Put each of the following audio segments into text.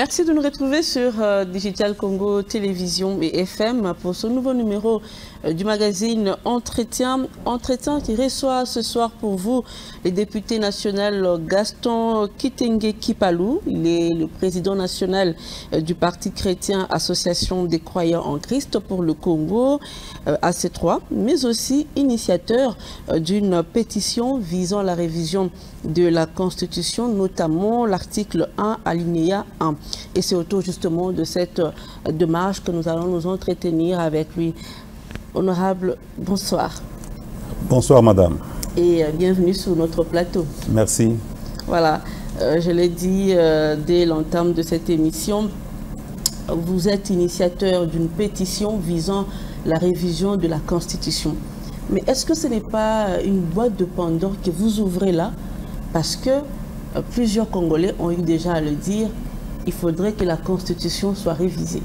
Merci de nous retrouver sur Digital Congo Télévision et FM pour ce nouveau numéro du magazine Entretien. Entretien qui reçoit ce soir pour vous le député national Gaston Kitenge Kipalou. Il est le président national du Parti chrétien Association des croyants en Christ pour le Congo, AC3, mais aussi initiateur d'une pétition visant la révision de la Constitution, notamment l'article 1, alinéa 1. Et c'est autour justement de cette démarche que nous allons nous entretenir avec lui. Honorable, bonsoir. Bonsoir madame. Et bienvenue sur notre plateau. Merci. Voilà, je l'ai dit dès l'entame de cette émission, vous êtes initiateur d'une pétition visant la révision de la Constitution. Mais est-ce que ce n'est pas une boîte de Pandore que vous ouvrez là? Parce que plusieurs Congolais ont eu déjà à le dire, il faudrait que la Constitution soit révisée.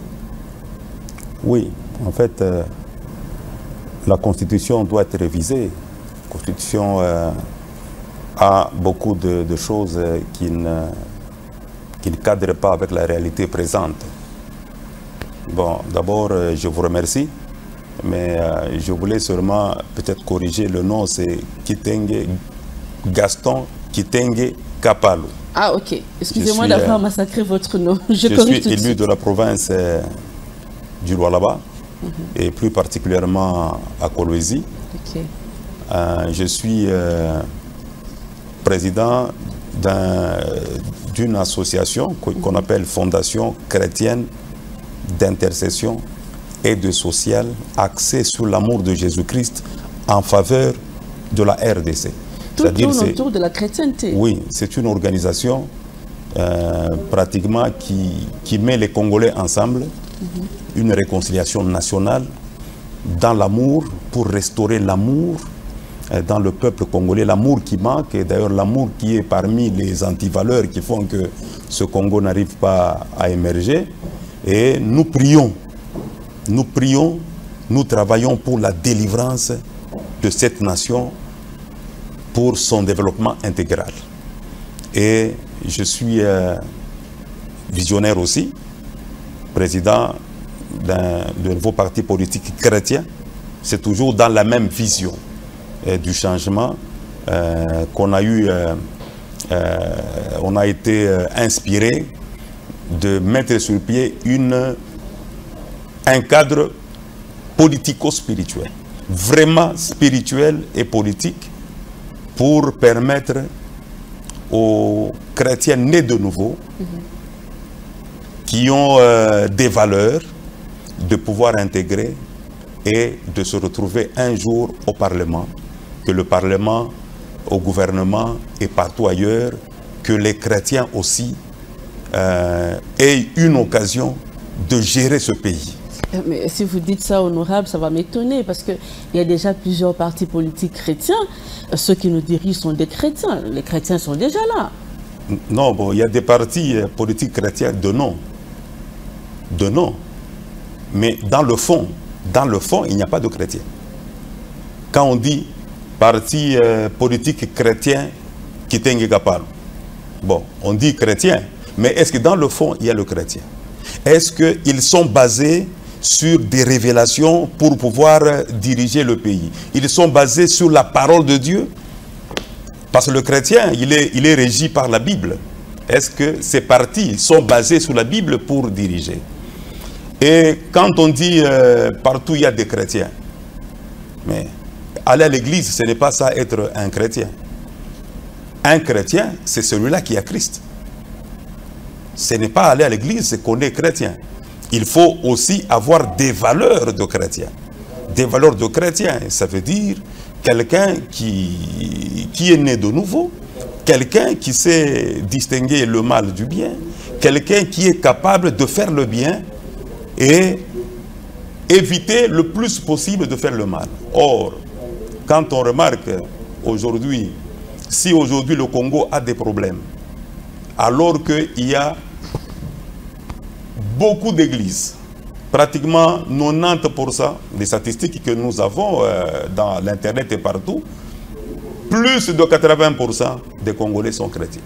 Oui, en fait, la Constitution doit être révisée. La Constitution a beaucoup de choses qui ne cadrent pas avec la réalité présente. Bon, d'abord, je vous remercie, mais je voulais seulement peut-être corriger le nom, c'est Kitenge Gaston Kitenge Kipalou. Ah ok, excusez-moi d'avoir massacré votre nom. Je suis élu de la province du Lualaba, et plus particulièrement à Kolwezi. Okay. Je suis président d'une association qu'on appelle Fondation chrétienne d'intercession et de social axée sur l'amour de Jésus-Christ en faveur de la RDC. Tout tourne autour de la chrétienté. Oui, c'est une organisation pratiquement qui met les Congolais ensemble, une réconciliation nationale dans l'amour, pour restaurer l'amour dans le peuple congolais, l'amour qui manque, et d'ailleurs l'amour qui est parmi les antivaleurs qui font que ce Congo n'arrive pas à émerger. Et nous prions, nous travaillons pour la délivrance de cette nation, pour son développement intégral. Et je suis visionnaire aussi, président d'un nouveau parti politique chrétien. C'est toujours dans la même vision du changement qu'on a eu, on a été inspiré de mettre sur pied un cadre politico-spirituel, vraiment spirituel et politique, pour permettre aux chrétiens nés de nouveau, qui ont des valeurs, de pouvoir intégrer et de se retrouver un jour au Parlement, que le Parlement, au gouvernement et partout ailleurs, que les chrétiens aussi aient une occasion de gérer ce pays. Mais si vous dites ça, honorable, ça va m'étonner, parce qu'il y a déjà plusieurs partis politiques chrétiens. Ceux qui nous dirigent sont des chrétiens. Les chrétiens sont déjà là. Non, bon, il y a des partis politiques chrétiens de nom. De nom. Mais dans le fond, il n'y a pas de chrétiens. Quand on dit parti politique chrétien Kitenge Kipalou, bon, on dit chrétien, mais est-ce que dans le fond, il y a le chrétien? Est-ce qu'ils sont basés sur des révélations pour pouvoir diriger le pays? Ils sont basés sur la parole de Dieu? Parce que le chrétien, il est régi par la Bible. Est-ce que ces partis sont basés sur la Bible pour diriger? Et quand on dit partout il y a des chrétiens, mais aller à l'église, ce n'est pas ça être un chrétien. Un chrétien, c'est celui-là qui a Christ. Ce n'est pas aller à l'église, c'est qu'on est chrétien. Il faut aussi avoir des valeurs de chrétien. Des valeurs de chrétien, ça veut dire quelqu'un qui est né de nouveau, quelqu'un qui sait distinguer le mal du bien, quelqu'un qui est capable de faire le bien et éviter le plus possible de faire le mal. Or, quand on remarque aujourd'hui, si aujourd'hui le Congo a des problèmes, alors qu'il y a beaucoup d'églises, pratiquement 90% des statistiques que nous avons dans l'internet et partout, plus de 80% des Congolais sont chrétiens.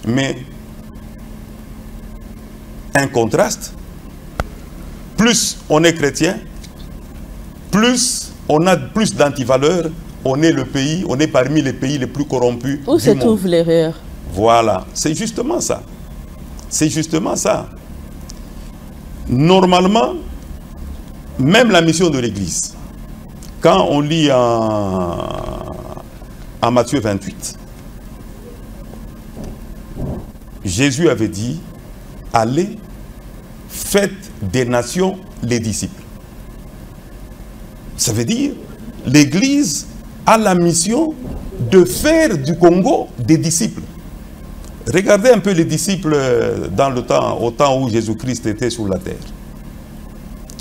Mais un contraste. Plus on est chrétien, plus on a plus d'antivaleurs, on est le pays, on est parmi les pays les plus corrompus du monde. Où se trouve l'erreur? Voilà, c'est justement ça. C'est justement ça. Normalement, même la mission de l'Église, quand on lit en Matthieu 28, Jésus avait dit, allez, faites des nations les disciples. Ça veut dire, l'Église a la mission de faire du Congo des disciples. Regardez un peu les disciples dans le temps, au temps où Jésus-Christ était sur la terre.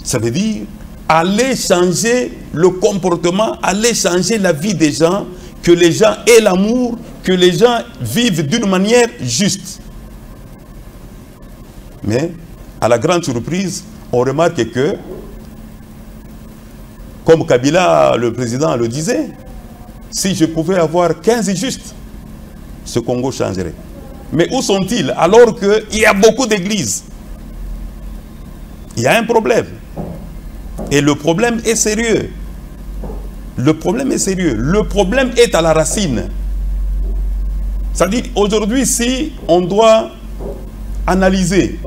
Ça veut dire, allez changer le comportement, allez changer la vie des gens, que les gens aient l'amour, que les gens vivent d'une manière juste. Mais, à la grande surprise, on remarque que, comme Kabila, le président, le disait, si je pouvais avoir 15 justes, ce Congo changerait. Mais où sont-ils alors qu'il y a beaucoup d'églises? Il y a un problème. Et le problème est sérieux. Le problème est sérieux. Le problème est à la racine. C'est-à-dire, aujourd'hui, si on doit analyser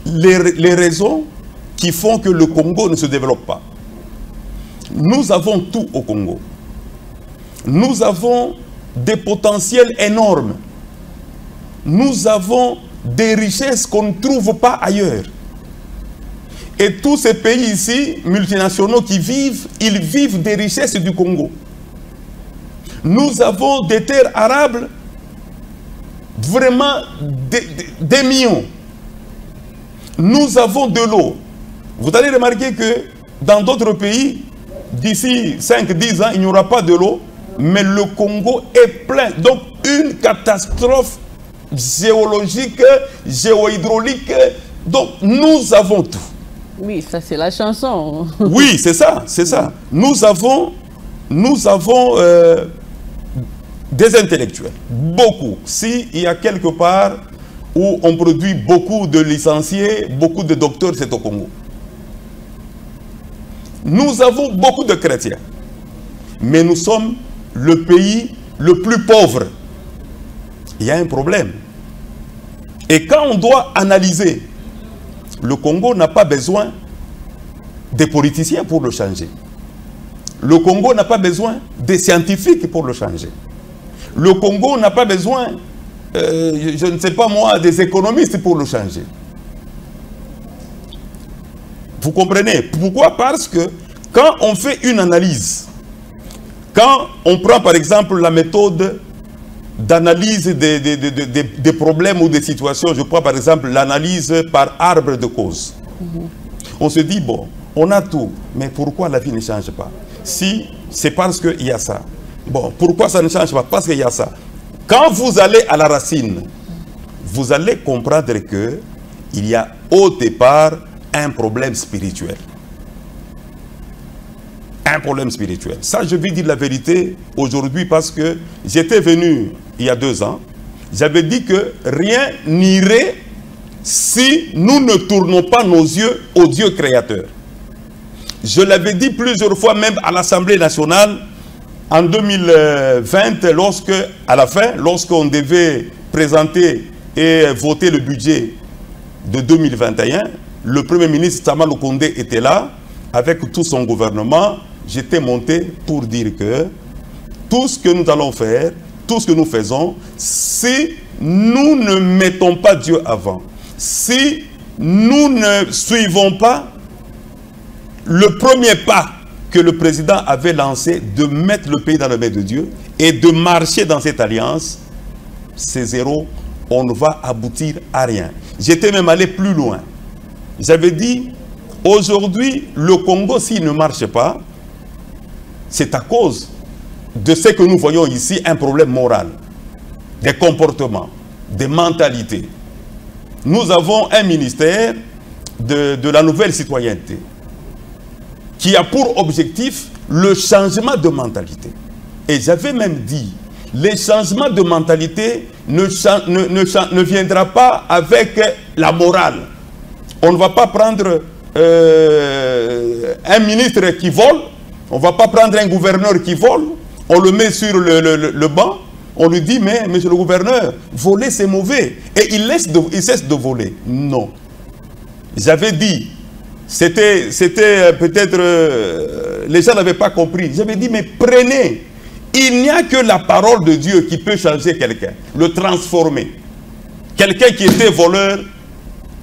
les raisons qui font que le Congo ne se développe pas. Nous avons tout au Congo. Nous avons des potentiels énormes. Nous avons des richesses qu'on ne trouve pas ailleurs. Et tous ces pays ici, multinationaux qui vivent, ils vivent des richesses du Congo. Nous avons des terres arables, vraiment des millions. Nous avons de l'eau. Vous allez remarquer que dans d'autres pays, d'ici 5-10 ans, il n'y aura pas de l'eau, mais le Congo est plein. Donc, une catastrophe géologique, géohydraulique. Donc, nous avons tout. Oui, ça c'est la chanson. Oui, c'est ça, c'est ça. Nous avons des intellectuels, beaucoup. S'il y a quelque part où on produit beaucoup de licenciés, beaucoup de docteurs, c'est au Congo. Nous avons beaucoup de chrétiens, mais nous sommes le pays le plus pauvre. Il y a un problème. Et quand on doit analyser, le Congo n'a pas besoin des politiciens pour le changer. Le Congo n'a pas besoin des scientifiques pour le changer. Le Congo n'a pas besoin, je ne sais pas moi, des économistes pour le changer. Vous comprenez? Pourquoi? Parce que quand on fait une analyse, quand on prend par exemple la méthode d'analyse des problèmes ou des situations, je prends par exemple l'analyse par arbre de cause. On se dit, bon, on a tout, mais pourquoi la vie ne change pas? Si c'est parce qu'il y a ça. Bon, pourquoi ça ne change pas? Parce qu'il y a ça. Quand vous allez à la racine, vous allez comprendre qu'il y a au départ un problème spirituel. Un problème spirituel. Ça, je vais dire la vérité aujourd'hui parce que j'étais venu il y a 2 ans. J'avais dit que rien n'irait si nous ne tournons pas nos yeux au Dieu créateur. Je l'avais dit plusieurs fois même à l'Assemblée nationale en 2020, lorsque, à la fin, lorsqu'on devait présenter et voter le budget de 2021, le Premier ministre Sama Lukonde était là, avec tout son gouvernement. J'étais monté pour dire que tout ce que nous allons faire, tout ce que nous faisons, si nous ne mettons pas Dieu avant, si nous ne suivons pas le premier pas que le président avait lancé de mettre le pays dans le main de Dieu et de marcher dans cette alliance, c'est zéro, on ne va aboutir à rien. J'étais même allé plus loin. J'avais dit, aujourd'hui, le Congo, s'il ne marche pas, c'est à cause de ce que nous voyons ici, un problème moral, des comportements, des mentalités. Nous avons un ministère de la nouvelle citoyenneté qui a pour objectif le changement de mentalité. Et j'avais même dit les changements de mentalité ne viendra pas avec la morale. On ne va pas prendre un ministre qui vole, on ne va pas prendre un gouverneur qui vole, on le met sur le banc, on lui dit, mais monsieur le gouverneur, voler c'est mauvais. Et il cesse de voler. Non. J'avais dit, c'était peut-être, les gens n'avaient pas compris. J'avais dit, mais prenez. Il n'y a que la parole de Dieu qui peut changer quelqu'un, le transformer. Quelqu'un qui était voleur,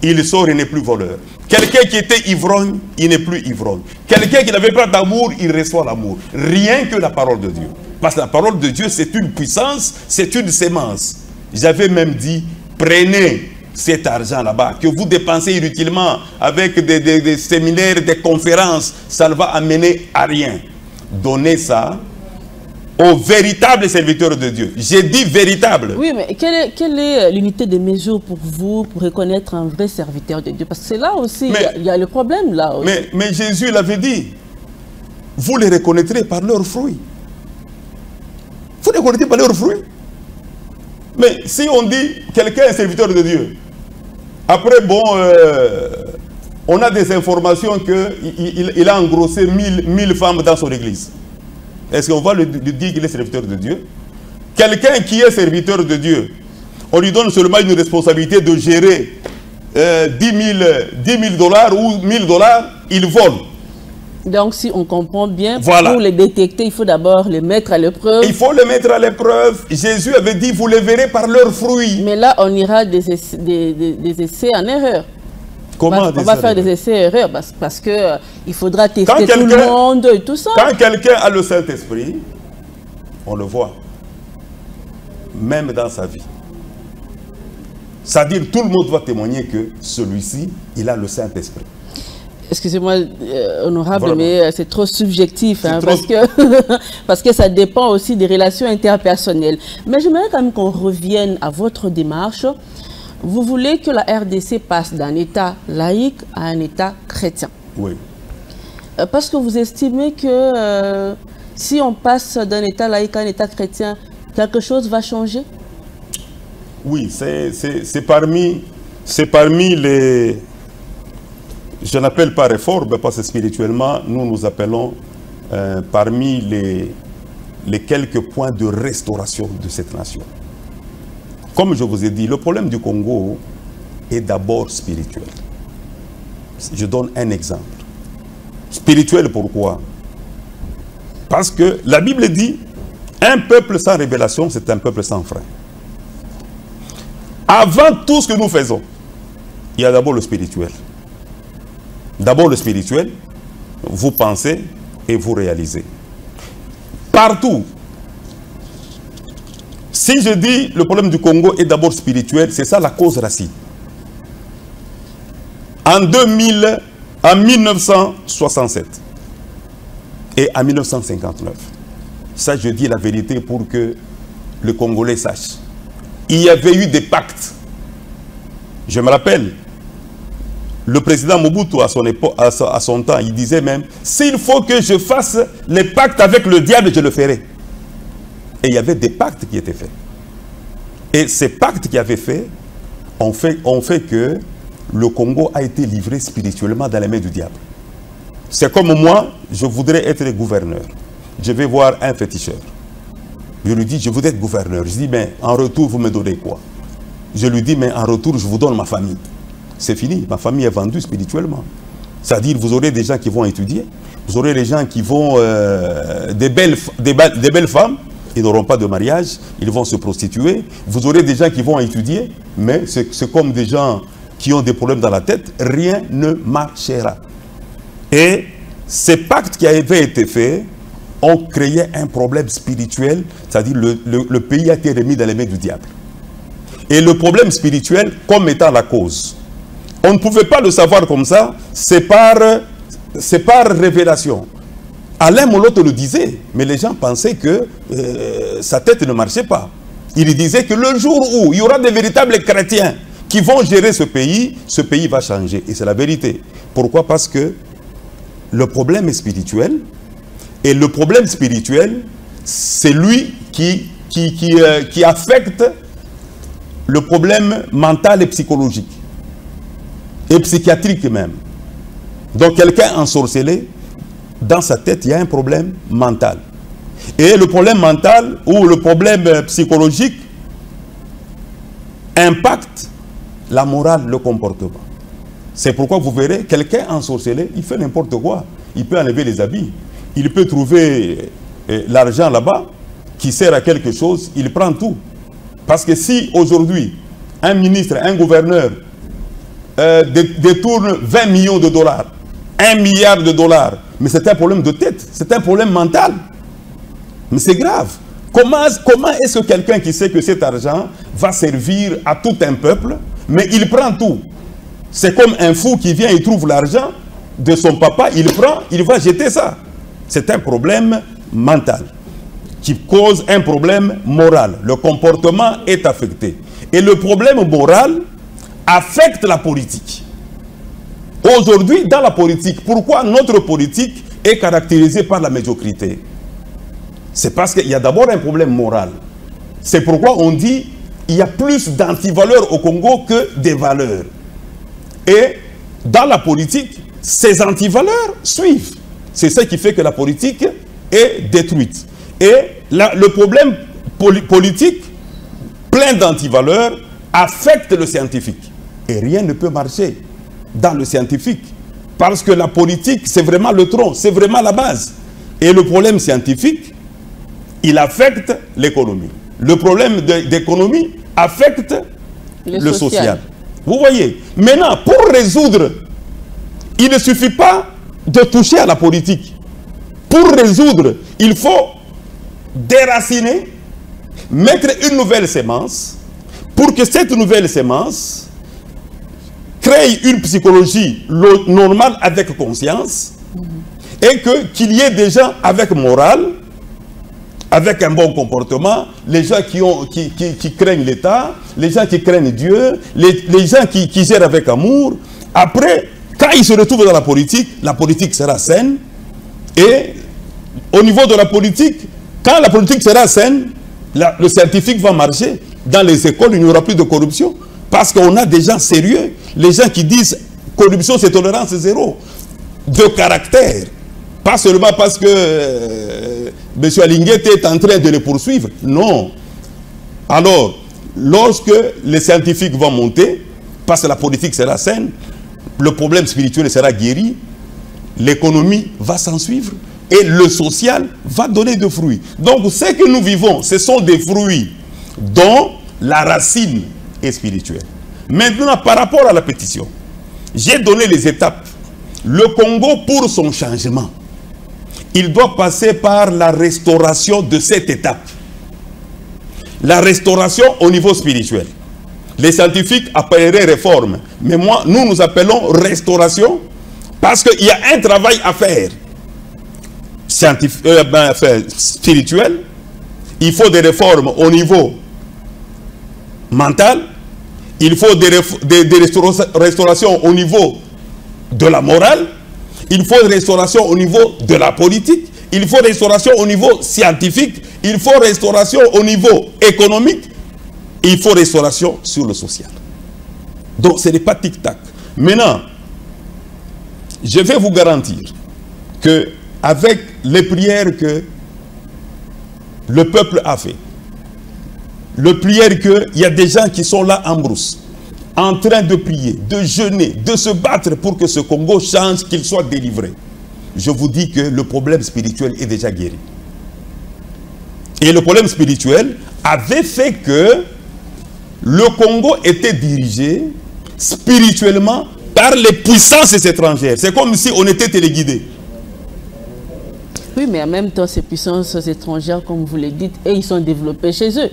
il sort, il n'est plus voleur. Quelqu'un qui était ivrogne, il n'est plus ivrogne. Quelqu'un qui n'avait pas d'amour, il reçoit l'amour. Rien que la parole de Dieu. Parce que la parole de Dieu, c'est une puissance, c'est une sémence. J'avais même dit, prenez cet argent là-bas, que vous dépensez inutilement avec des séminaires, des conférences, ça ne va amener à rien. Donnez ça aux véritables serviteurs de Dieu. J'ai dit véritable. Oui, mais quelle est l'unité de mesure pour vous, pour reconnaître un vrai serviteur de Dieu? Parce que c'est là aussi, il y a le problème là aussi. Mais Jésus l'avait dit, vous les reconnaîtrez par leurs fruits. Vous les reconnaîtrez par leurs fruits. Mais si on dit, quelqu'un est serviteur de Dieu, après, bon, on a des informations qu'il a engrossé 1000 femmes dans son église. Est-ce qu'on va lui dire qu'il est serviteur de Dieu? Quelqu'un qui est serviteur de Dieu, on lui donne seulement une responsabilité de gérer 10 000 dollars ou 1000 dollars, il vole. Donc si on comprend bien, voilà. Pour les détecter, il faut d'abord les mettre à l'épreuve. Il faut les mettre à l'épreuve. Jésus avait dit, vous les verrez par leurs fruits. Mais là, on ira des essais en erreur. Comment on va faire des essais-erreurs parce que il faudra tester tout le monde et tout ça. Quand quelqu'un a le Saint-Esprit, on le voit, même dans sa vie. C'est-à-dire tout le monde va témoigner que celui-ci, il a le Saint-Esprit. Excusez-moi, honorable, vraiment. Mais c'est trop subjectif, hein, trop... parce que ça dépend aussi des relations interpersonnelles. Mais j'aimerais quand même qu'on revienne à votre démarche. Vous voulez que la RDC passe d'un État laïque à un État chrétien. Oui. Parce que vous estimez que si on passe d'un État laïque à un État chrétien, quelque chose va changer? Oui, c'est parmi les... Je n'appelle pas réforme, parce que spirituellement, nous appelons parmi les quelques points de restauration de cette nation. Comme je vous ai dit, le problème du Congo est d'abord spirituel. Je donne un exemple. Spirituel, pourquoi? Parce que la Bible dit, un peuple sans révélation, c'est un peuple sans frein. Avant tout ce que nous faisons, il y a d'abord le spirituel. D'abord le spirituel, vous pensez et vous réalisez. Partout. Si je dis le problème du Congo est d'abord spirituel, c'est ça la cause racine. En 1967 et en 1959, ça je dis la vérité pour que le Congolais sache. Il y avait eu des pactes. Je me rappelle, le président Mobutu à son temps, il disait même, s'il faut que je fasse les pactes avec le diable, je le ferai. Et il y avait des pactes qui étaient faits. Et ces pactes qui avaient fait ont fait que le Congo a été livré spirituellement dans les mains du diable. C'est comme moi, je voudrais être gouverneur. Je vais voir un féticheur. Je lui dis, je voudrais être gouverneur. Je dis, mais en retour, vous me donnez quoi? Je lui dis, mais en retour, je vous donne ma famille. C'est fini, ma famille est vendue spirituellement. C'est-à-dire, vous aurez des gens qui vont étudier, vous aurez des gens qui vont... des belles femmes, ils n'auront pas de mariage, ils vont se prostituer. Vous aurez des gens qui vont étudier, mais c'est comme des gens qui ont des problèmes dans la tête, rien ne marchera. Et ces pactes qui avaient été faits ont créé un problème spirituel, c'est-à-dire le pays a été remis dans les mains du diable. Et le problème spirituel, comme étant la cause, on ne pouvait pas le savoir comme ça, c'est par révélation. Alain Moloto le disait, mais les gens pensaient que sa tête ne marchait pas. Il disait que le jour où il y aura des véritables chrétiens qui vont gérer ce pays va changer. Et c'est la vérité. Pourquoi? Parce que le problème est spirituel. Et le problème spirituel, c'est lui qui qui affectent le problème mental et psychologique, et psychiatrique même. Donc quelqu'un ensorcelé, dans sa tête, il y a un problème mental. Et le problème mental ou le problème psychologique impacte la morale, le comportement. C'est pourquoi vous verrez, quelqu'un ensorcelé, il fait n'importe quoi. Il peut enlever les habits, il peut trouver l'argent là-bas qui sert à quelque chose, il prend tout. Parce que si aujourd'hui, un ministre, un gouverneur détourne 20 millions de dollars, 1 milliard de dollars, mais c'est un problème de tête, c'est un problème mental. Mais c'est grave. Comment est-ce que quelqu'un qui sait que cet argent va servir à tout un peuple, mais il prend tout? C'est comme un fou qui vient, il trouve l'argent de son papa, il prend, il va jeter ça. C'est un problème mental qui cause un problème moral. Le comportement est affecté. Et le problème moral affecte la politique. Aujourd'hui, dans la politique, pourquoi notre politique est caractérisée par la médiocrité? C'est parce qu'il y a d'abord un problème moral. C'est pourquoi on dit qu'il y a plus d'antivaleurs au Congo que des valeurs. Et dans la politique, ces antivaleurs suivent. C'est ce qui fait que la politique est détruite. Et le problème politique, plein d'antivaleurs, affecte le scientifique. Et rien ne peut marcher dans le scientifique. Parce que la politique, c'est vraiment le tronc, c'est vraiment la base. Et le problème scientifique, il affecte l'économie. Le problème d'économie affecte le social. Vous voyez, maintenant, pour résoudre, il ne suffit pas de toucher à la politique. Pour résoudre, il faut déraciner, mettre une nouvelle sémence, pour que cette nouvelle sémence crée une psychologie normale avec conscience, et qu'il y ait des gens avec morale, avec un bon comportement, les gens qui craignent l'État, les gens qui craignent Dieu, les gens qui gèrent avec amour. Après, quand ils se retrouvent dans la politique sera saine. Et au niveau de la politique, quand la politique sera saine, le scientifique va marcher. Dans les écoles, il n'y aura plus de corruption. Parce qu'on a des gens sérieux. Les gens qui disent corruption, c'est tolérance zéro. De caractère. Pas seulement parce que M. Alinguete est en train de les poursuivre. Non. Alors, lorsque les scientifiques vont monter, parce que la politique sera saine, le problème spirituel sera guéri, l'économie va s'en suivre et le social va donner des fruits. Donc, ce que nous vivons, ce sont des fruits dont la racine est spirituelle. Maintenant, par rapport à la pétition, j'ai donné les étapes. Le Congo, pour son changement, il doit passer par la restauration de cette étape. La restauration au niveau spirituel. Les scientifiques appelleraient réforme. Mais nous appelons restauration parce qu'il y a un travail à faire. Spirituel. Il faut des réformes au niveau mental. Il faut des restaurations au niveau de la morale. Il faut une restauration au niveau de la politique. Il faut une restauration au niveau scientifique. Il faut une restauration au niveau économique. Il faut une restauration sur le social. Donc, ce n'est pas tic-tac. Maintenant, je vais vous garantir que avec les prières que le peuple a fait, les prières qu'il y a des gens qui sont là en brousse, en train de prier, de jeûner, de se battre pour que ce Congo change, qu'il soit délivré. Je vous dis que le problème spirituel est déjà guéri. Et le problème spirituel avait fait que le Congo était dirigé spirituellement par les puissances étrangères. C'est comme si on était téléguidé. Oui, mais en même temps, ces puissances étrangères, comme vous le dites, et ils sont développés chez eux.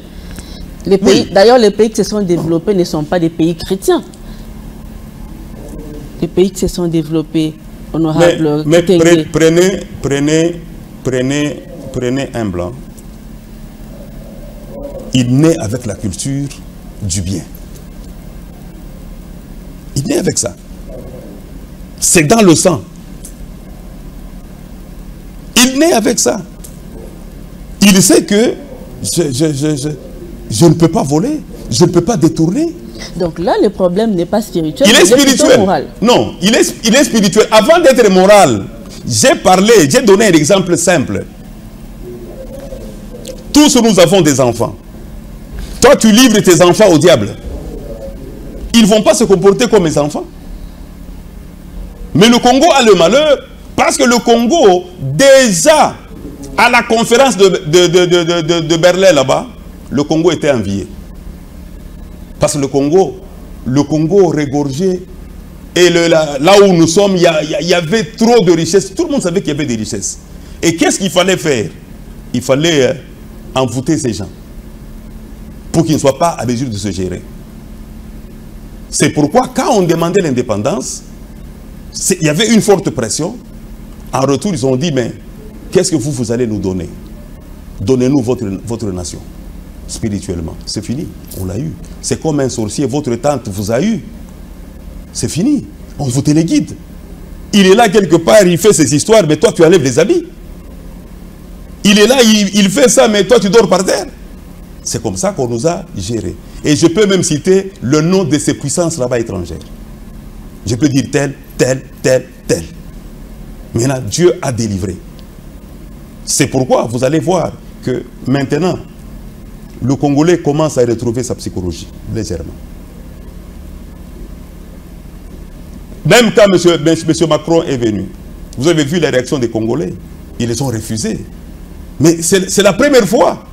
Les pays, oui. D'ailleurs, les pays qui se sont développés ne sont pas des pays chrétiens. Les pays qui se sont développés, honorable. Mais prenez un blanc. Il naît avec la culture du bien. Il naît avec ça. C'est dans le sang. Il naît avec ça. Il sait que je ne peux pas voler, je ne peux pas détourner. Donc là, le problème n'est pas spirituel, Il est spirituel. Moral. Non, il est spirituel. Avant d'être moral, j'ai donné un exemple simple. Tous nous avons des enfants. Toi, tu livres tes enfants au diable. Ils ne vont pas se comporter comme mes enfants. Mais le Congo a le malheur parce que le Congo, déjà, à la conférence de Berlin là-bas, le Congo était envié. Parce que le Congo regorgeait. Et là où nous sommes, il y avait trop de richesses. Tout le monde savait qu'il y avait des richesses. Et qu'est-ce qu'il fallait faire? Il fallait envoûter ces gens pour qu'ils ne soient pas à mesure de se gérer. C'est pourquoi, quand on demandait l'indépendance, il y avait une forte pression. En retour, ils ont dit, mais qu'est-ce que vous allez nous donner? Donnez-nous votre nation. Spirituellement, c'est fini, on l'a eu. C'est comme un sorcier, votre tante vous a eu. C'est fini, on vous téléguide. Il est là quelque part, il fait ses histoires, mais toi tu enlèves les habits. Il est là, il fait ça, mais toi tu dors par terre. C'est comme ça qu'on nous a gérés. Et je peux même citer le nom de ces puissances là-bas étrangères. Je peux dire tel, tel, tel, tel. Maintenant, Dieu a délivré. C'est pourquoi vous allez voir que maintenant, le Congolais commence à retrouver sa psychologie, légèrement. Même quand M. Macron est venu, vous avez vu la réaction des Congolais. Ils les ont refusés. Mais c'est la première fois.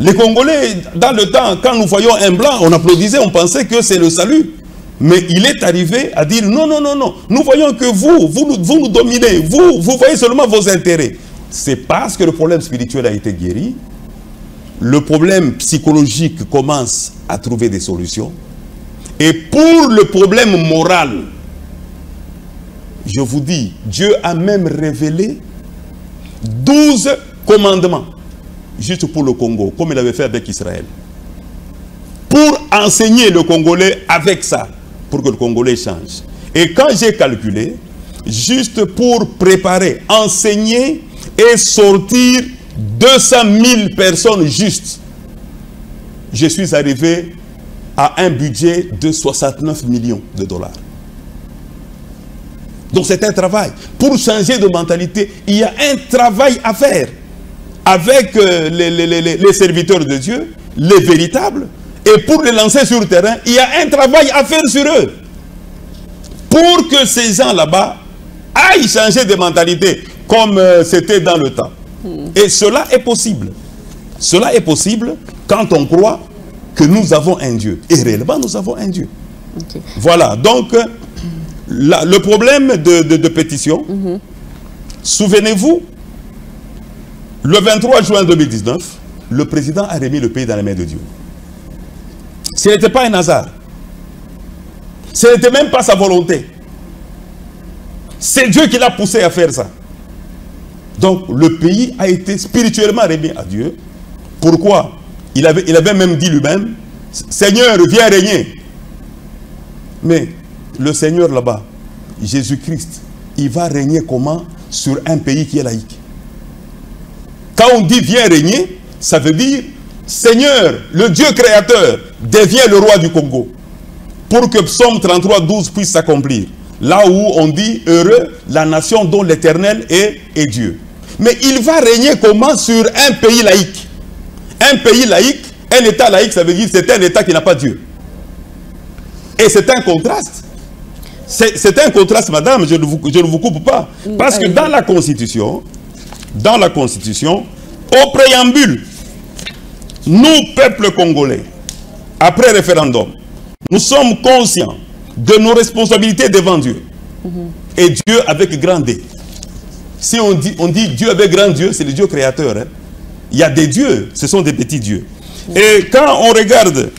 Les Congolais, dans le temps, quand nous voyons un blanc, on applaudissait, on pensait que c'est le salut. Mais il est arrivé à dire non, non, non, non. Nous voyons que vous nous dominez. Vous voyez seulement vos intérêts. C'est parce que le problème spirituel a été guéri. Le problème psychologique commence à trouver des solutions. Et pour le problème moral, je vous dis, Dieu a même révélé 12 commandements, juste pour le Congo, comme il avait fait avec Israël. Pour enseigner le Congolais avec ça, pour que le Congolais change. Et quand j'ai calculé, juste pour préparer, enseigner et sortir 200 000 personnes justes, je suis arrivé à un budget de 69 millions de dollars. Donc c'est un travail. Pour changer de mentalité, il y a un travail à faire avec les serviteurs de Dieu, les véritables. Et pour les lancer sur le terrain, il y a un travail à faire sur eux. Pour que ces gens là-bas aillent changer de mentalité comme c'était dans le temps. Et cela est possible. Cela est possible quand on croit que nous avons un Dieu. Et réellement, nous avons un Dieu. Okay. Voilà. Donc, le problème de pétition, souvenez-vous, le 23 juin 2019, le président a remis le pays dans les mains de Dieu. Ce n'était pas un hasard. Ce n'était même pas sa volonté. C'est Dieu qui l'a poussé à faire ça. Donc, le pays a été spirituellement remis à Dieu. Pourquoi? Il avait même dit lui-même, Seigneur, viens régner. Mais le Seigneur là-bas, Jésus-Christ, il va régner comment? Sur un pays qui est laïque. Quand on dit viens régner, ça veut dire Seigneur, le Dieu créateur, devient le roi du Congo. Pour que Psaume 33, 12 puisse s'accomplir. Là où on dit heureux la nation dont l'Éternel est Dieu. Mais il va régner comment? Sur un pays laïque. Un pays laïque, un État laïque, ça veut dire c'est un État qui n'a pas Dieu. Et c'est un contraste. C'est un contraste, madame, je ne vous coupe pas. Parce que dans la Constitution, au préambule, nous, peuple congolais, après référendum, nous sommes conscients de nos responsabilités devant Dieu. Et Dieu avec grand D. Si on dit Dieu avec grand Dieu, c'est le Dieu créateur. Hein. Il y a des dieux, ce sont des petits dieux. Et quand on regarde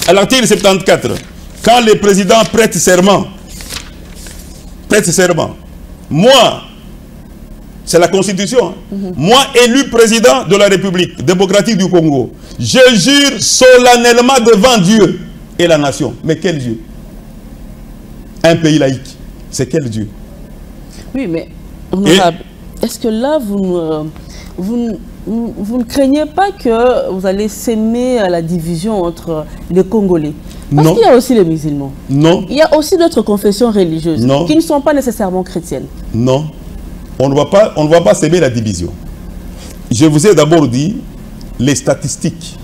à l'article 74, quand les présidents prêtent serment, moi, c'est la Constitution, hein, moi, élu président de la République démocratique du Congo, je jure solennellement devant Dieu et la nation. Mais quel Dieu? Un pays laïque, c'est quel Dieu? Oui, mais honorable, est-ce que là, vous vous ne craignez pas que vous allez s'aimer à la division entre les Congolais? Parce qu'il y a aussi les musulmans. Non. Il y a aussi d'autres confessions religieuses qui ne sont pas nécessairement chrétiennes. Non. On ne va pas s'aimer la division. Je vous ai d'abord dit les statistiques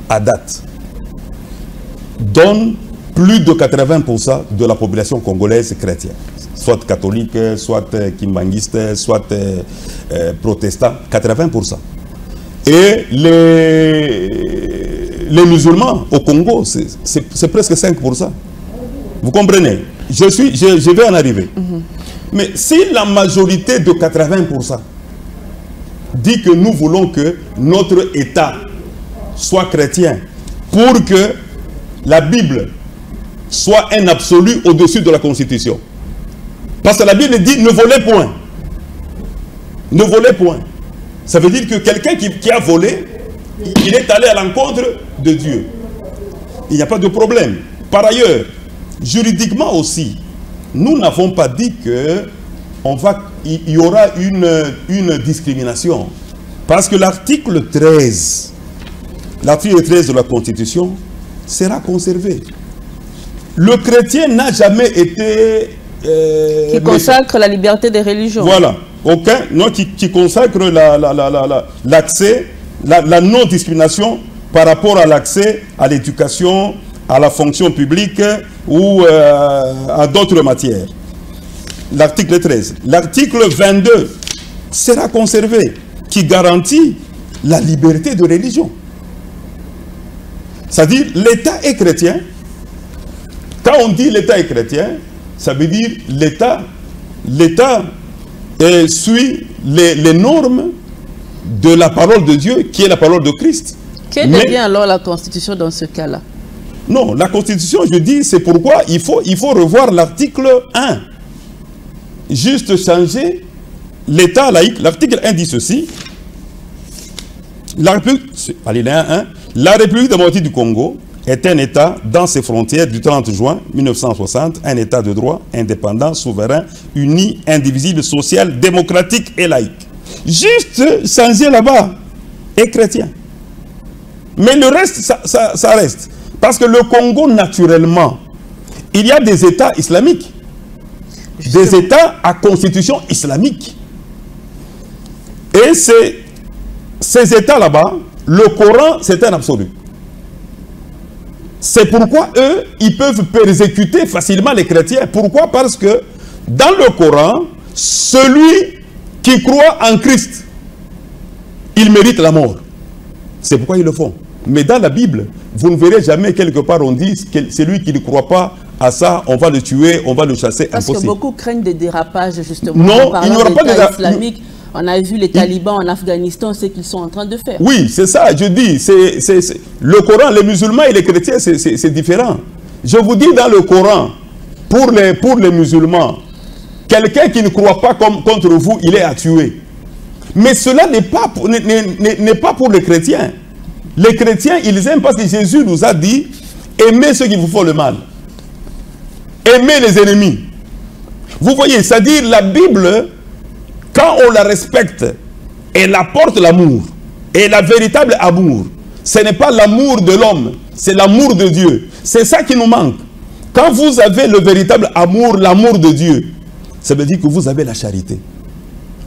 à date donnent plus de 80% de la population congolaise chrétienne. Soit catholique, soit kimbanguiste, soit protestant, 80%. Et les musulmans au Congo, c'est presque 5%. Vous comprenez? Je vais en arriver. Mais si la majorité de 80% dit que nous voulons que notre État soit chrétien pour que la Bible soit un absolu au-dessus de la Constitution. Parce que la Bible dit ne volez point. Ne volez point. Ça veut dire que quelqu'un qui a volé, il est allé à l'encontre de Dieu. Il n'y a pas de problème. Par ailleurs, juridiquement aussi, nous n'avons pas dit que il y aura une discrimination. Parce que l'article 13 de la Constitution sera conservé. Le chrétien n'a jamais été... qui consacre la liberté des religions. Voilà. Aucun, non, qui consacre l'accès, la non-discrimination par rapport à l'accès à l'éducation, à la fonction publique ou à d'autres matières. L'article 13. L'article 22 sera conservé, qui garantit la liberté de religion. C'est-à-dire, l'État est chrétien. Quand on dit l'État est chrétien, ça veut dire l'État suit les normes de la parole de Dieu, qui est la parole de Christ. Quelle devient alors la Constitution dans ce cas-là? Non, la Constitution, je dis, c'est pourquoi il faut revoir l'article 1. Juste changer l'État laïque. L'article 1 dit ceci. La République démocratique du Congo est un État dans ses frontières du 30 juin 1960, un État de droit, indépendant, souverain, uni, indivisible, social, démocratique et laïque. Juste changer là-bas, et chrétien. Mais le reste, ça reste. Parce que le Congo, naturellement, il y a des États islamiques. Des États à constitution islamique. Et ces États là-bas, le Coran, c'est un absolu. C'est pourquoi eux, ils peuvent persécuter facilement les chrétiens. Pourquoi? Parce que dans le Coran, celui qui croit en Christ, il mérite la mort. C'est pourquoi ils le font. Mais dans la Bible, vous ne verrez jamais quelque part on dit que celui qui ne croit pas à ça, on va le tuer, on va le chasser. Parce impossible. Que beaucoup craignent des dérapages justement. Non, il n'y aura pas de islamique. On a vu les talibans en Afghanistan, ce qu'ils sont en train de faire. Oui, c'est ça, je dis. Le Coran, les musulmans et les chrétiens, c'est différent. Je vous dis dans le Coran, pour les musulmans, quelqu'un qui ne croit pas contre vous, il est à tuer. Mais cela n'est pas pour les chrétiens. Les chrétiens, ils aiment parce que Jésus nous a dit, aimez ceux qui vous font le mal. Aimez les ennemis. Vous voyez, c'est-à-dire la Bible, quand on la respecte, elle apporte l'amour. Et la véritable amour, ce n'est pas l'amour de l'homme, c'est l'amour de Dieu. C'est ça qui nous manque. Quand vous avez le véritable amour, l'amour de Dieu, ça veut dire que vous avez la charité.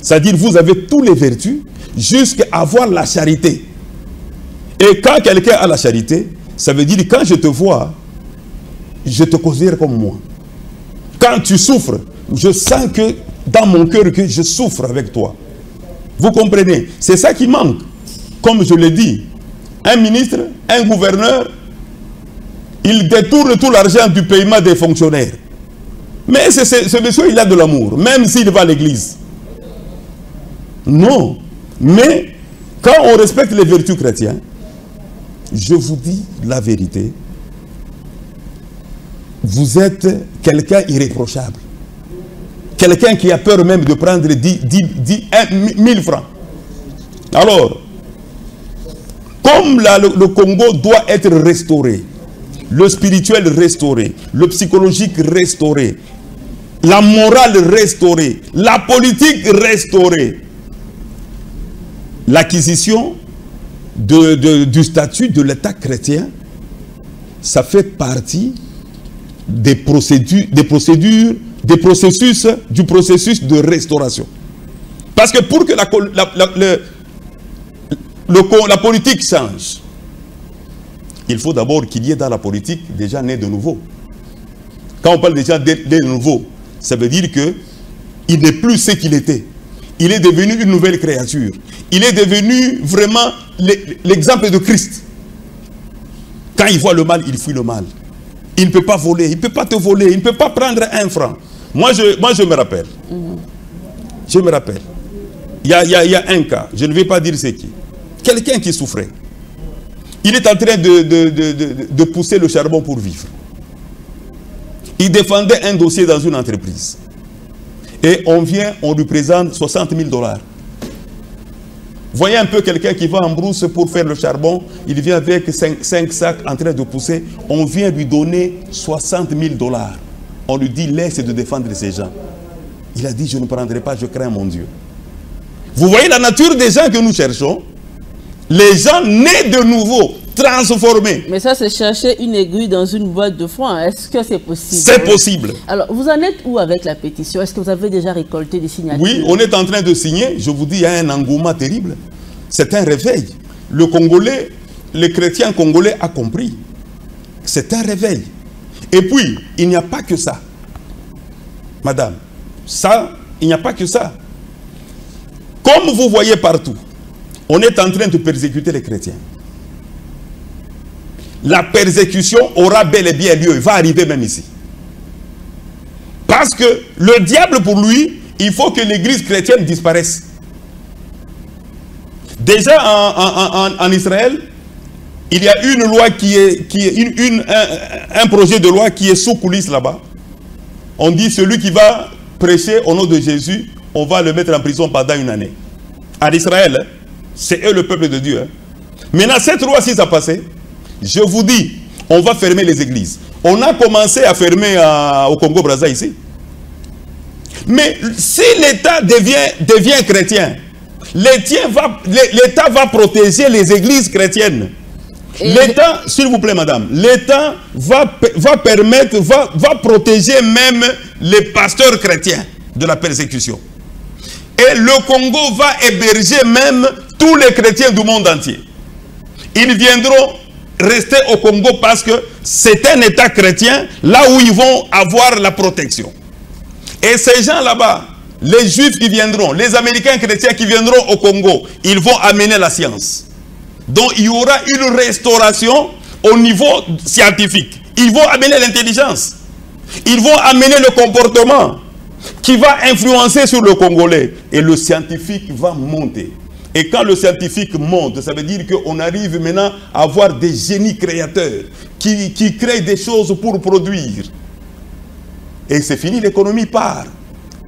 C'est-à-dire que vous avez toutes les vertus jusqu'à avoir la charité. Et quand quelqu'un a la charité, ça veut dire que quand je te vois, je te considère comme moi. Quand tu souffres, je sens que dans mon cœur que je souffre avec toi. Vous comprenez? C'est ça qui manque. Comme je l'ai dit, un ministre, un gouverneur, il détourne tout l'argent du paiement des fonctionnaires. Mais ce monsieur, il a de l'amour, même s'il va à l'église. Non. Mais quand on respecte les vertus chrétiennes, je vous dis la vérité, vous êtes quelqu'un irréprochable. Quelqu'un qui a peur même de prendre 1000 francs. Alors, comme le Congo doit être restauré, le spirituel restauré, le psychologique restauré, la morale restaurée, la politique restaurée, l'acquisition du statut de l'État chrétien, ça fait partie du processus de restauration. Parce que pour que la politique change, il faut d'abord qu'il y ait dans la politique des gens nés de nouveau. Quand on parle des gens nés de nouveau, ça veut dire qu'il n'est plus ce qu'il était. Il est devenu une nouvelle créature. Il est devenu vraiment l'exemple de Christ. Quand il voit le mal, il fuit le mal. Il ne peut pas voler, il ne peut pas te voler, il ne peut pas prendre un franc. Moi, je me rappelle. Je me rappelle. Il y a un cas, je ne vais pas dire c'est qui. Quelqu'un qui souffrait. Il est en train de pousser le charbon pour vivre. Il défendait un dossier dans une entreprise. Et on lui présente 60 000 $. Voyez un peu quelqu'un qui va en brousse pour faire le charbon. Il vient avec 5 sacs en train de pousser. On vient lui donner 60 000 $. On lui dit, laisse de défendre ces gens. Il a dit, je ne prendrai pas, je crains mon Dieu. Vous voyez la nature des gens que nous cherchons? Les gens nés de nouveau, transformés. Mais ça, c'est chercher une aiguille dans une boîte de foin. Est-ce que c'est possible? C'est possible. Alors, vous en êtes où avec la pétition? Est-ce que vous avez déjà récolté des signatures? Oui, on est en train de signer. Je vous dis, il y a un engouement terrible. C'est un réveil. Le Congolais, le chrétien congolais a compris. C'est un réveil. Et puis, il n'y a pas que ça. Madame, ça, il n'y a pas que ça. Comme vous voyez partout, on est en train de persécuter les chrétiens. La persécution aura bel et bien lieu. Il va arriver même ici. Parce que le diable, pour lui, il faut que l'église chrétienne disparaisse. Déjà en Israël, il y a une loi un projet de loi qui est sous coulisses là-bas. On dit celui qui va prêcher au nom de Jésus, on va le mettre en prison pendant 1 année. En Israël, c'est eux le peuple de Dieu. Maintenant, cette loi, si ça passait, je vous dis, on va fermer les églises. On a commencé à fermer au Congo-Brazza ici. Mais si l'État devient chrétien, l'État va protéger les églises chrétiennes. L'État, s'il vous plaît madame, l'État va protéger même les pasteurs chrétiens de la persécution. Et le Congo va héberger même tous les chrétiens du monde entier. Ils viendront rester au Congo parce que c'est un État chrétien là où ils vont avoir la protection. Et ces gens là-bas, les Juifs qui viendront, les Américains chrétiens qui viendront au Congo, ils vont amener la science. Donc il y aura une restauration au niveau scientifique. Ils vont amener l'intelligence. Ils vont amener le comportement qui va influencer sur le Congolais. Et le scientifique va monter. Et quand le scientifique monte, ça veut dire qu'on arrive maintenant à avoir des génies créateurs qui créent des choses pour produire. Et c'est fini, l'économie part.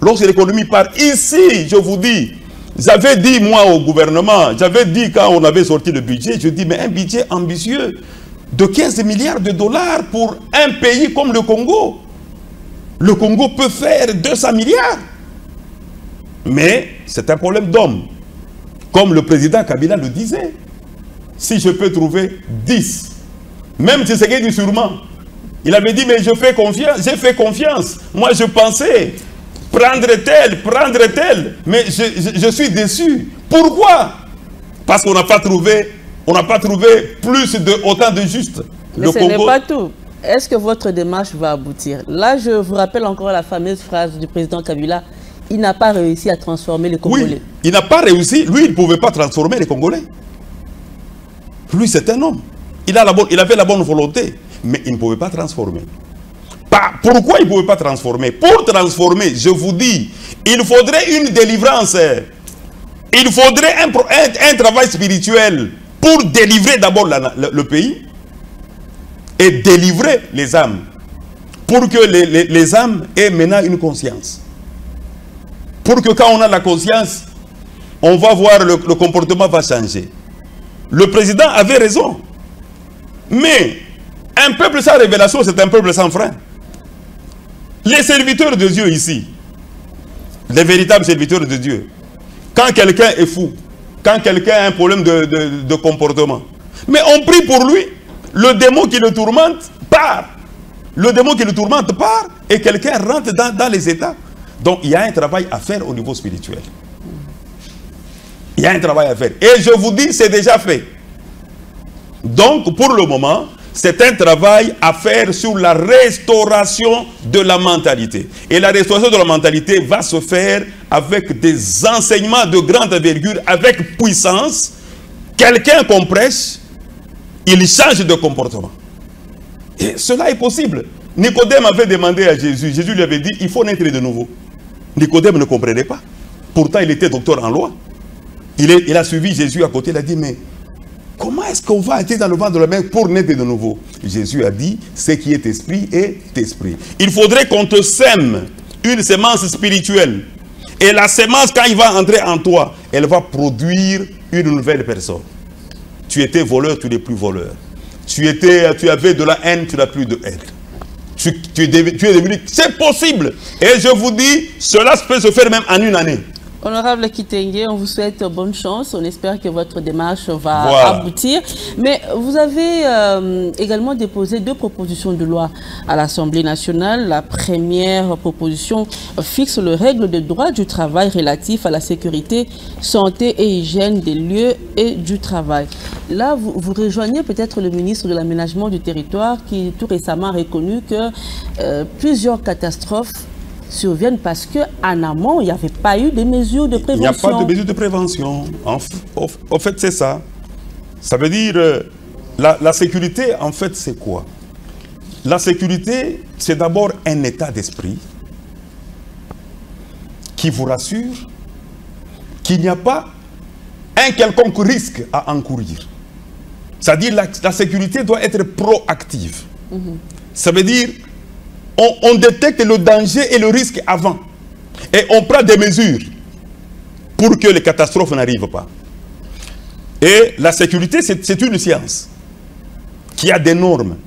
Lorsque l'économie part, ici, je vous dis, j'avais dit moi au gouvernement, j'avais dit quand on avait sorti le budget, je dis mais un budget ambitieux de 15 milliards de dollars pour un pays comme le Congo. Le Congo peut faire 200 milliards. Mais c'est un problème d'homme. Comme le président Kabila le disait. Si je peux trouver 10, même si c'est dit sûrement, il avait dit mais je fais confiance, j'ai fait confiance. Moi je pensais prendre tel, mais je suis déçu. Pourquoi? Parce qu'on n'a pas trouvé, autant de justes. Mais ce n'est pas tout. Est-ce que votre démarche va aboutir? Là, je vous rappelle encore la fameuse phrase du président Kabila. Il n'a pas réussi à transformer les Congolais. Oui, il n'a pas réussi. Lui, il ne pouvait pas transformer les Congolais. Lui, c'est un homme. Il avait la bonne volonté, mais il ne pouvait pas transformer. Pourquoi il ne pouvait pas transformer? Pour transformer, je vous dis, il faudrait une délivrance. Il faudrait un travail spirituel pour délivrer d'abord le pays et délivrer les âmes. Pour que les âmes aient maintenant une conscience. Pour que quand on a la conscience, on va voir le comportement va changer. Le président avait raison. Mais un peuple sans révélation, c'est un peuple sans frein. Les serviteurs de Dieu ici, les véritables serviteurs de Dieu, quand quelqu'un est fou, quand quelqu'un a un problème de comportement. Mais on prie pour lui, le démon qui le tourmente part. Le démon qui le tourmente part et quelqu'un rentre dans les états. Donc il y a un travail à faire au niveau spirituel. Il y a un travail à faire. Et je vous dis, c'est déjà fait. Donc pour le moment, c'est un travail à faire sur la restauration de la mentalité. Et la restauration de la mentalité va se faire avec des enseignements de grande envergure, avec puissance. Quelqu'un qu'on prêche, il change de comportement. Et cela est possible. Nicodème avait demandé à Jésus, Jésus lui avait dit, il faut naître de nouveau. Nicodème ne comprenait pas. Pourtant, il était docteur en loi. Il a suivi Jésus à côté, il a dit, mais comment est-ce qu'on va entrer dans le ventre de la mère pour naître de nouveau? Jésus a dit, ce qui est esprit est esprit. Il faudrait qu'on te sème une sémence spirituelle. Et la sémence, quand il va entrer en toi, elle va produire une nouvelle personne. Tu étais voleur, tu n'es plus voleur. Tu avais de la haine, tu n'as plus de haine. Tu es devenu... C'est possible. Et je vous dis, cela peut se faire même en une année. Honorable Kitenge, on vous souhaite bonne chance. On espère que votre démarche va aboutir. Mais vous avez également déposé 2 propositions de loi à l'Assemblée nationale. La première proposition fixe les règles de droit du travail relatifs à la sécurité, santé et hygiène des lieux et du travail. Là, vous rejoignez peut-être le ministre de l'Aménagement du Territoire qui tout récemment a reconnu que plusieurs catastrophes surviennent parce qu'en amont, il n'y avait pas eu de mesures de prévention. Il n'y a pas de mesures de prévention. En fait, c'est ça. Ça veut dire, la sécurité, en fait, c'est quoi? La sécurité, c'est d'abord un état d'esprit qui vous rassure qu'il n'y a pas un quelconque risque à encourir. C'est-à-dire, la sécurité doit être proactive. Ça veut dire, on détecte le danger et le risque avant. Et on prend des mesures pour que les catastrophes n'arrivent pas. Et la sécurité, c'est une science qui a des normes.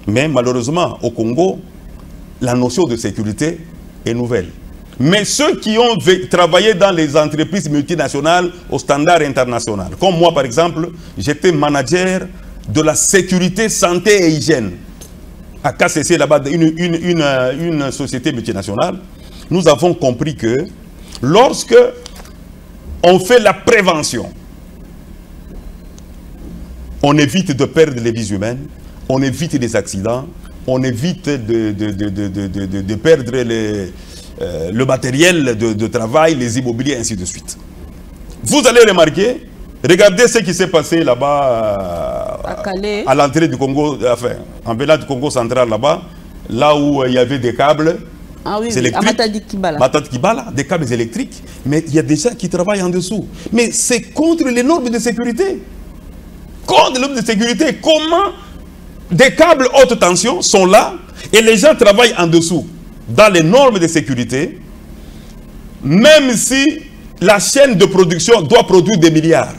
Mais malheureusement, au Congo, la notion de sécurité est nouvelle. Mais ceux qui ont travaillé dans les entreprises multinationales au standard international, comme moi par exemple, j'étais manager de la sécurité, santé et hygiène à KCC, là-bas, une société multinationale. Nous avons compris que lorsque on fait la prévention, on évite de perdre les vies humaines, on évite les accidents, on évite de perdre le matériel de travail, les immobiliers, ainsi de suite. Vous allez remarquer, regardez ce qui s'est passé là-bas à l'entrée du Congo, enfin, en venant du Congo central là-bas, là où il y avait des câbles électriques, à Matadi Kibala, des câbles électriques, mais il y a des gens qui travaillent en dessous. Mais c'est contre les normes de sécurité. Contre les normes de sécurité, comment des câbles haute tension sont là et les gens travaillent en dessous dans les normes de sécurité, même si la chaîne de production doit produire des milliards.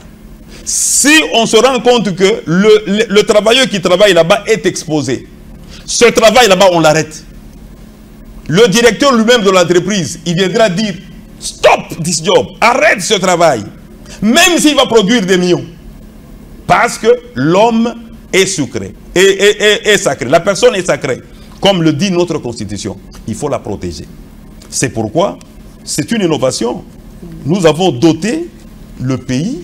Si on se rend compte que le travailleur qui travaille là-bas est exposé, ce travail là-bas, on l'arrête. Le directeur lui-même de l'entreprise, il viendra dire « Stop this job, arrête ce travail », même s'il va produire des millions. Parce que l'homme est sucré, est sacré, la personne est sacrée. Comme le dit notre Constitution, il faut la protéger. C'est pourquoi c'est une innovation. Nous avons doté le pays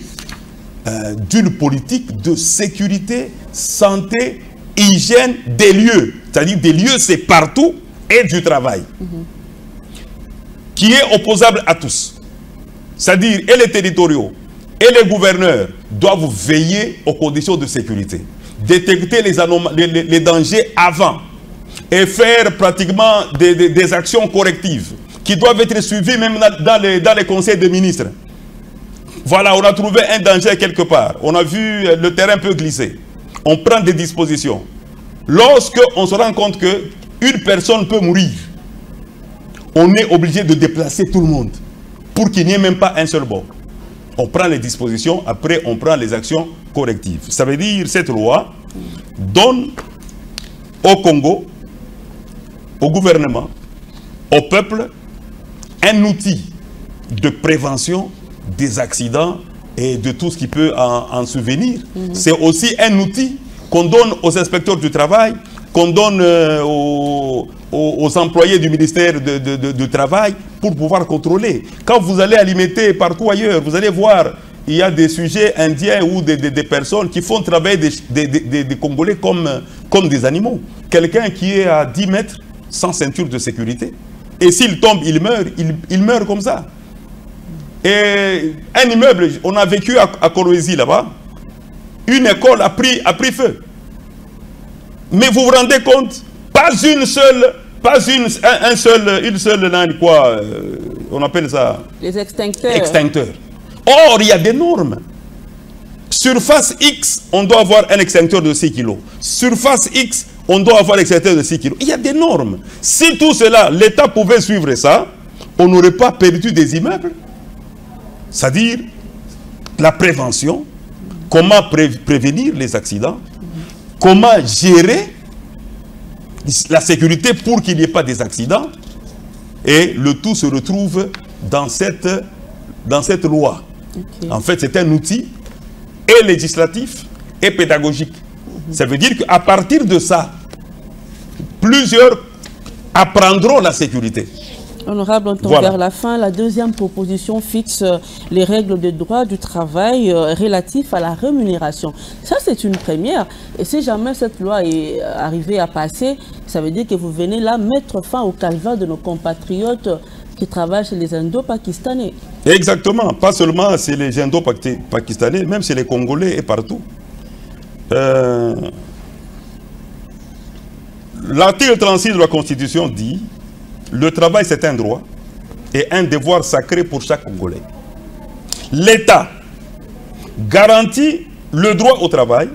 d'une politique de sécurité, santé, hygiène des lieux. C'est-à-dire des lieux, c'est partout, et du travail. Qui est opposable à tous. C'est-à-dire, et les territoriaux, et les gouverneurs doivent veiller aux conditions de sécurité. Détecter les dangers avant. Et faire pratiquement des actions correctives qui doivent être suivies même dans les conseils des ministres. Voilà, on a trouvé un danger quelque part. On a vu le terrain peut glisser. On prend des dispositions. Lorsque on se rend compte qu'une personne peut mourir, on est obligé de déplacer tout le monde pour qu'il n'y ait même pas un seul bord. On prend les dispositions, après on prend les actions correctives. Ça veut dire cette loi donne au Congo, au gouvernement, au peuple, un outil de prévention des accidents et de tout ce qui peut en souvenir. C'est aussi un outil qu'on donne aux inspecteurs du travail, qu'on donne aux employés du ministère du Travail pour pouvoir contrôler. Quand vous allez alimenter partout ailleurs, vous allez voir, il y a des sujets indiens ou des personnes qui font travailler des Congolais comme des animaux. Quelqu'un qui est à 10 mètres sans ceinture de sécurité. Et s'il tombe, il meurt comme ça. Et un immeuble, on a vécu à Kolwezi là-bas, une école a pris feu. Mais vous vous rendez compte, pas une seule, on appelle ça? Les extincteurs. Extincteurs. Or, il y a des normes. Surface X, on doit avoir un extincteur de 6 kg. Surface X, on doit avoir un extincteur de 6 kg. Il y a des normes. Si tout cela, l'État pouvait suivre ça, on n'aurait pas perdu des immeubles. C'est-à-dire la prévention, comment prévenir les accidents, comment gérer la sécurité pour qu'il n'y ait pas des accidents. Et le tout se retrouve dans cette loi. Okay. En fait, c'est un outil et législatif et pédagogique. Ça veut dire qu'à partir de ça, plusieurs apprendront la sécurité. Honorable, on tombe vers la fin. La deuxième proposition fixe les règles de droit du travail relatifs à la rémunération. Ça, c'est une première. Et si jamais cette loi est arrivée à passer, ça veut dire que vous venez là mettre fin au calvaire de nos compatriotes qui travaillent chez les Indo-Pakistanais. Exactement. Pas seulement chez les Indo-Pakistanais, même chez les Congolais et partout. L'article 36 de la Constitution dit: le travail, c'est un droit et un devoir sacré pour chaque Congolais. L'État garantit le droit au travail,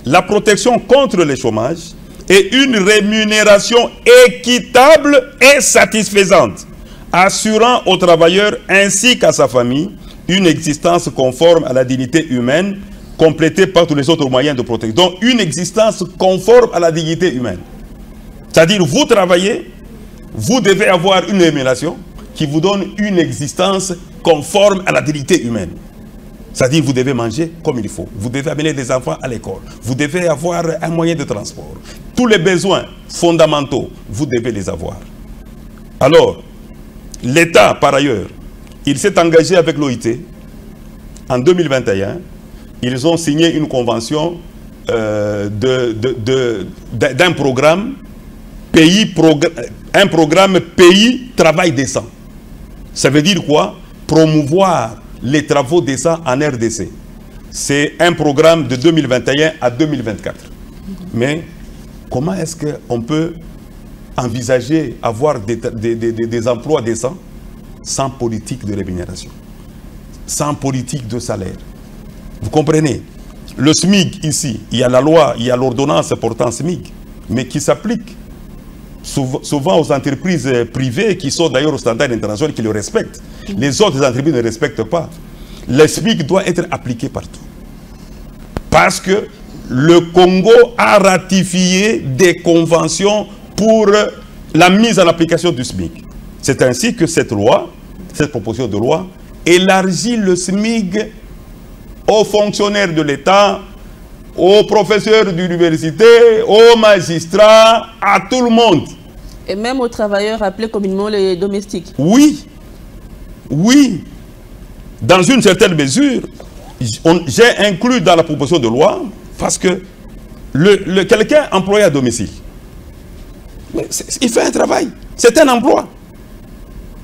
la protection contre le chômage et une rémunération équitable et satisfaisante, assurant aux travailleurs ainsi qu'à sa famille une existence conforme à la dignité humaine, complétée par tous les autres moyens de protection. Donc, une existence conforme à la dignité humaine. C'est-à-dire, vous travaillez, vous devez avoir une rémunération qui vous donne une existence conforme à la dignité humaine. C'est-à-dire, vous devez manger comme il faut. Vous devez amener des enfants à l'école. Vous devez avoir un moyen de transport. Tous les besoins fondamentaux, vous devez les avoir. Alors, l'État, par ailleurs, il s'est engagé avec l'OIT. En 2021, ils ont signé une convention d'un programme un programme pays travail décent. Ça veut dire quoi? Promouvoir les travaux décents en RDC. C'est un programme de 2021 à 2024. Mais comment est-ce qu'on peut envisager avoir des emplois décents sans politique de rémunération, sans politique de salaire? Vous comprenez? Le SMIC ici, il y a la loi, il y a l'ordonnance portant SMIC, mais qui s'applique souvent aux entreprises privées qui sont d'ailleurs au standard international, qui le respectent. Les autres entreprises ne respectent pas. Le SMIC doit être appliqué partout. Parce que le Congo a ratifié des conventions pour la mise en application du SMIC. C'est ainsi que cette loi, cette proposition de loi, élargit le SMIC aux fonctionnaires de l'État, aux professeurs d'université, aux magistrats, à tout le monde. Et même aux travailleurs appelés communément les domestiques. Oui, oui. Dans une certaine mesure, j'ai inclus dans la proposition de loi, parce que quelqu'un employé à domicile, il fait un travail, c'est un emploi.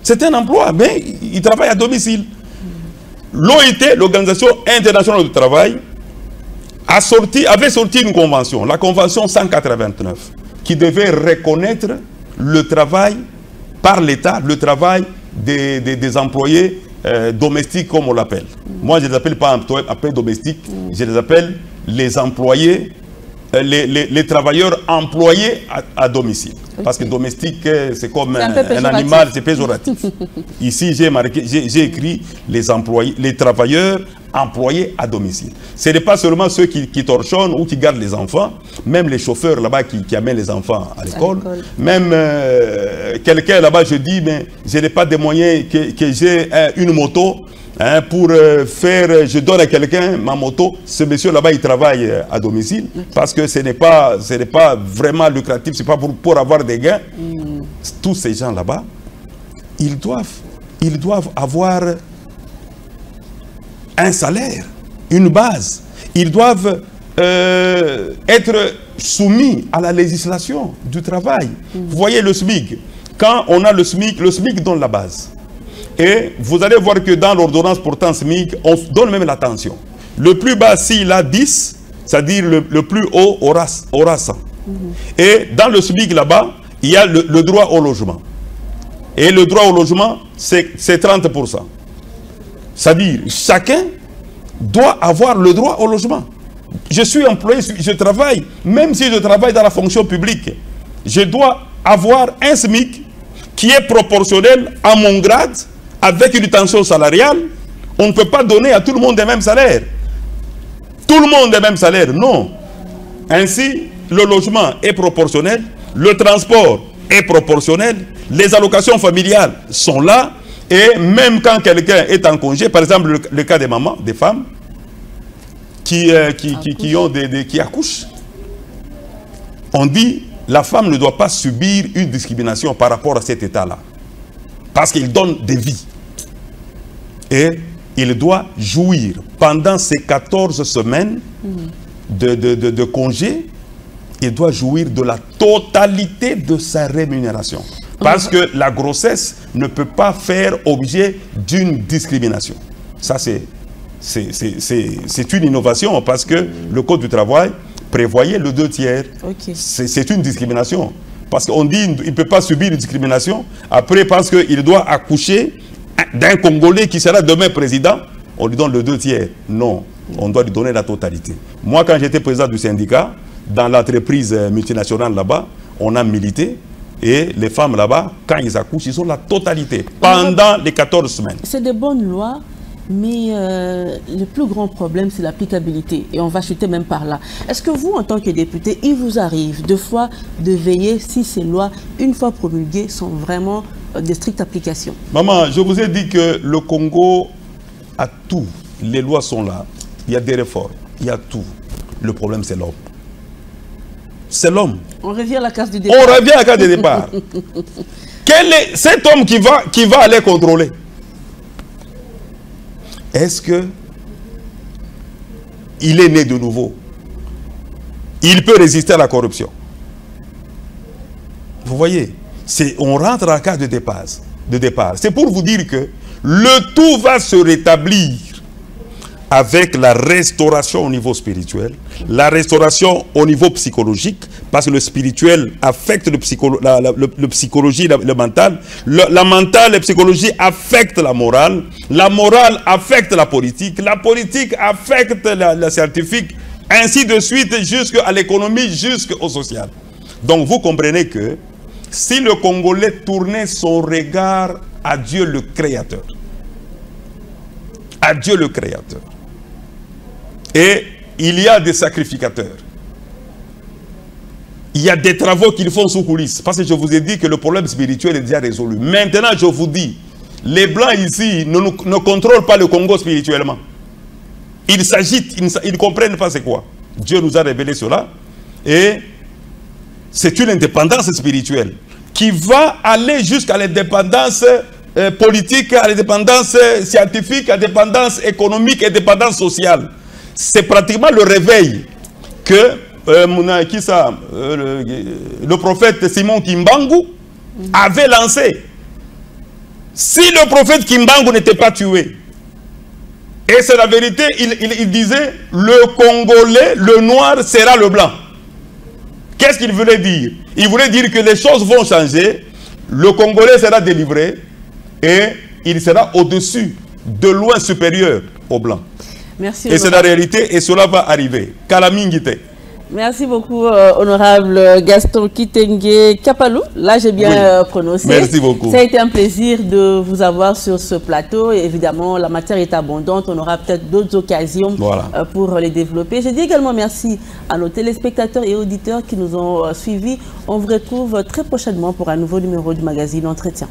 C'est un emploi, mais il travaille à domicile. L'OIT, l'Organisation internationale du travail, avait sorti une convention, la convention 189, qui devait reconnaître le travail par l'État, le travail des employés domestiques, comme on l'appelle. Moi, je ne les appelle pas employés domestiques, je les appelle les employés, les travailleurs employés à domicile. Okay. Parce que domestique, c'est comme un animal, c'est péjoratif. Ici, j'ai écrit les travailleurs employés à domicile. Ce n'est pas seulement ceux qui torchonnent ou qui gardent les enfants, même les chauffeurs là-bas qui amènent les enfants à l'école. Même quelqu'un là-bas, je dis, mais je n'ai pas de moyens, que j'ai une moto, hein, pour faire, je donne à quelqu'un ma moto, ce monsieur là-bas il travaille à domicile, parce que ce n'est pas vraiment lucratif, c'est pas pour avoir des gains. Tous ces gens là-bas, ils doivent avoir un salaire, une base. Ils doivent être soumis à la législation du travail. Vous voyez le SMIC, quand on a le SMIC donne la base. Et vous allez voir que dans l'ordonnance portant SMIC, on donne même l'attention. Le plus bas, s'il a 10, c'est-à-dire le plus haut aura 100. Et dans le SMIC là-bas, il y a le droit au logement. Et le droit au logement, c'est 30%. C'est-à-dire, chacun doit avoir le droit au logement. Je suis employé, je travaille, même si je travaille dans la fonction publique, je dois avoir un SMIC qui est proportionnel à mon grade, avec une tension salariale. On ne peut pas donner à tout le monde le même salaire. Tout le monde le même salaire, non. Ainsi, le logement est proportionnel, le transport est proportionnel, les allocations familiales sont là, et même quand quelqu'un est en congé, par exemple le cas des mamans, des femmes, qui accouchent, on dit la femme ne doit pas subir une discrimination par rapport à cet état-là. Parce qu'il donne des vies. Et il doit jouir pendant ces 14 semaines de congé, il doit jouir de la totalité de sa rémunération. Parce que la grossesse ne peut pas faire objet d'une discrimination. Ça, c'est une innovation parce que le Code du travail prévoyait le 2/3. C'est une discrimination. Parce qu'on dit qu'il ne peut pas subir une discrimination. Après, parce qu'il doit accoucher d'un Congolais qui sera demain président, on lui donne le 2/3. Non, on doit lui donner la totalité. Moi, quand j'étais président du syndicat, dans l'entreprise multinationale là-bas, on a milité. Et les femmes là-bas, quand ils accouchent, ils ont la totalité pendant les 14 semaines. C'est de bonnes lois, mais le plus grand problème, c'est l'applicabilité. Et on va chuter même par là. Est-ce que vous, en tant que député, il vous arrive deux fois de veiller si ces lois, une fois promulguées, sont vraiment de stricte application? Maman, je vous ai dit que le Congo a tout. Les lois sont là. Il y a des réformes. Il y a tout. Le problème, c'est l'homme. C'est l'homme. On revient à la case du départ. On revient à la case du départ. Quel est cet homme qui va aller contrôler? Est-ce que il est né de nouveau? Il peut résister à la corruption? Vous voyez, on rentre à la case de départ. C'est pour vous dire que le tout va se rétablir avec la restauration au niveau spirituel, la restauration au niveau psychologique, parce que le spirituel affecte le psychologie, le mental, la mentale et la psychologie affectent la morale affecte la politique affecte la scientifique, ainsi de suite jusqu'à l'économie, jusqu'au social. Donc vous comprenez que si le Congolais tournait son regard à Dieu le Créateur, et il y a des sacrificateurs. Il y a des travaux qu'ils font sous coulisses. Parce que je vous ai dit que le problème spirituel est déjà résolu. Maintenant, je vous dis, les Blancs ici ne contrôlent pas le Congo spirituellement. Ils s'agitent, ils ne comprennent pas c'est quoi. Dieu nous a révélé cela. Et c'est une indépendance spirituelle qui va aller jusqu'à l'indépendance politique, à l'indépendance scientifique, à l'indépendance économique et l'indépendance sociale. C'est pratiquement le réveil que le prophète Simon Kimbangu avait lancé. Si le prophète Kimbangu n'était pas tué, et c'est la vérité, il disait, le Congolais, le noir sera le blanc. Qu'est-ce qu'il voulait dire? Il voulait dire que les choses vont changer, le Congolais sera délivré, et il sera au-dessus, de loin supérieur au blanc. Merci. Et c'est la réalité, et cela va arriver. Kalamingite. Merci beaucoup, honorable Gaston Kitenge Kapalou. Là, j'ai bien prononcé. Merci beaucoup. Ça a été un plaisir de vous avoir sur ce plateau. Et évidemment, la matière est abondante. On aura peut-être d'autres occasions pour les développer. Je dis également merci à nos téléspectateurs et auditeurs qui nous ont suivis. On vous retrouve très prochainement pour un nouveau numéro du magazine Entretien.